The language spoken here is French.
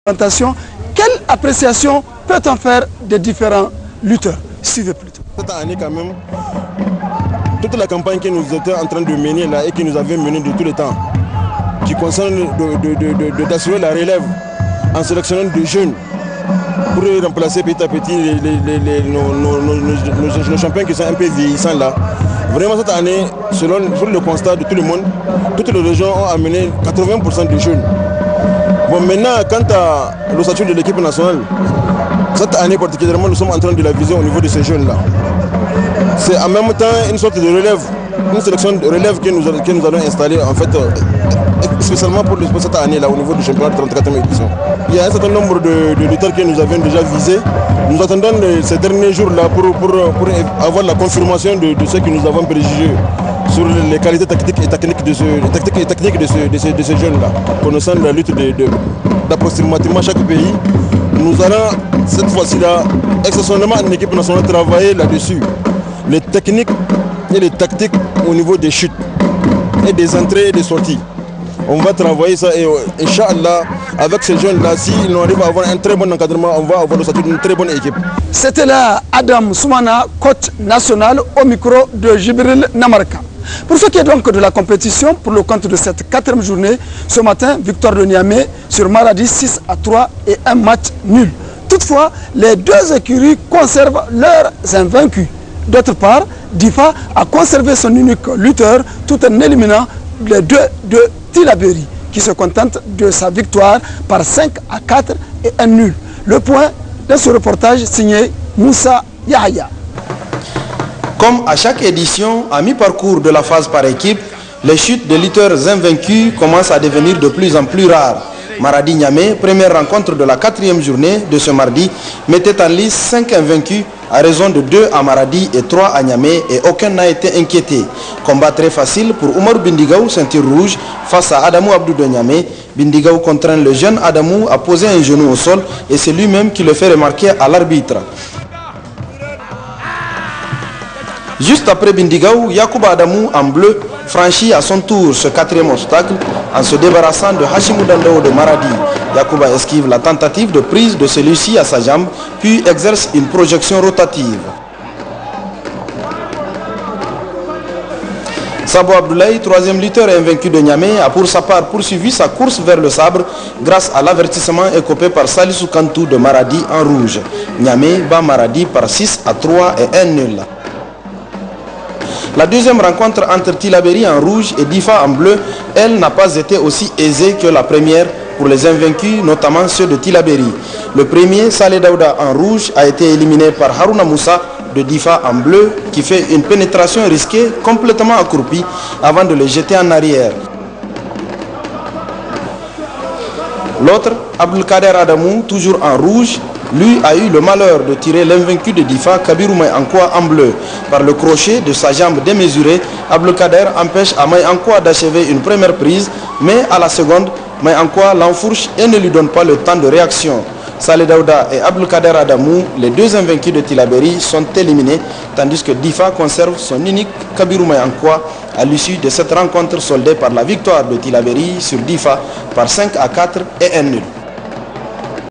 Quelle appréciation peut-on faire des différents lutteurs? Suivez plutôt. Cette année quand même, toute la campagne que nous étions en train de mener là et que nous avions menée de tout le temps, qui concerne d'assurer la relève en sélectionnant des jeunes pour remplacer petit à petit nos champions qui sont un peu vieillissants là. Vraiment cette année, selon le constat de tout le monde, toutes les régions ont amené 80% de jeunes. Bon, maintenant, quant à l'ossature de l'équipe nationale, cette année particulièrement, nous sommes en train de la viser au niveau de ces jeunes-là. C'est en même temps une sorte de relève, une sélection de relève que nous allons installer en fait, spécialement pour cette année-là au niveau du championnat de 34e édition. Il y a un certain nombre de lutteurs que nous avions déjà visés. Nous attendons ces derniers jours-là pour avoir la confirmation de ce que nous avons préjugé sur les qualités tactiques et techniques de ces jeunes-là. Connaissant la lutte d'approximativement chaque pays, nous allons cette fois-ci-là, exceptionnellement en équipe nationale, travailler là-dessus. Les techniques et les tactiques au niveau des chutes et des entrées et des sorties. On va travailler ça et Inch'Allah, avec ces jeunes-là, s'ils arrivent à avoir un très bon encadrement, on va avoir le statut d'une très bonne équipe. C'était là Adam Soumana, coach national, au micro de Jibril Namarka. Pour ce qui est donc de la compétition, pour le compte de cette 4e journée, ce matin, victoire de Niamey sur Maradi 6-3 et un match nul. Toutefois, les deux écuries conservent leurs invaincus. D'autre part, Difa a conservé son unique lutteur tout en éliminant les deux de Tillabéri, qui se contente de sa victoire par 5-4 et un nul. Le point de ce reportage signé Moussa Yahya. Comme à chaque édition, à mi-parcours de la phase par équipe, les chutes de lutteurs invaincus commencent à devenir de plus en plus rares. Maradi-Niamey, première rencontre de la 4e journée de ce mardi, mettait en lice 5 invaincus à raison de 2 à Maradi et 3 à Niamey et aucun n'a été inquiété. Combat très facile pour Oumar Bindigaou, ceinture rouge, face à Adamou Abdou de Niamey. Bindigaou contraint le jeune Adamou à poser un genou au sol et c'est lui-même qui le fait remarquer à l'arbitre. Juste après Bindigaou, Yacouba Adamou en bleu franchit à son tour ce 4e obstacle en se débarrassant de Hashimou Dandao de Maradi. Yacouba esquive la tentative de prise de celui-ci à sa jambe, puis exerce une projection rotative. Sabo Abdoulaye, 3e lutteur invaincu de Niamey, a pour sa part poursuivi sa course vers le sabre grâce à l'avertissement écopé par Salissou Kantou de Maradi en rouge. Niamey bat Maradi par 6-3 et 1 nul. La deuxième rencontre entre Tillabéri en rouge et Difa en bleu, elle n'a pas été aussi aisée que la première pour les invaincus, notamment ceux de Tillabéri. Le premier, Saleh Daouda en rouge, a été éliminé par Harouna Moussa de Difa en bleu, qui fait une pénétration risquée complètement accroupie avant de le jeter en arrière. L'autre, Abdelkader Adamou, toujours en rouge, lui a eu le malheur de tirer l'invaincu de Difa, Kabirou Maïankwa, en bleu. Par le crochet de sa jambe démesurée, Abdelkader empêche à Maïankwa d'achever une première prise, mais à la seconde, Maïankwa l'enfourche et ne lui donne pas le temps de réaction. Saleh Daouda et Abdelkader Adamou, les deux invaincus de Tillabéri, sont éliminés, tandis que Difa conserve son unique Kabirou Maïankwa à l'issue de cette rencontre soldée par la victoire de Tillabéri sur Difa par 5-4 et 1 nul.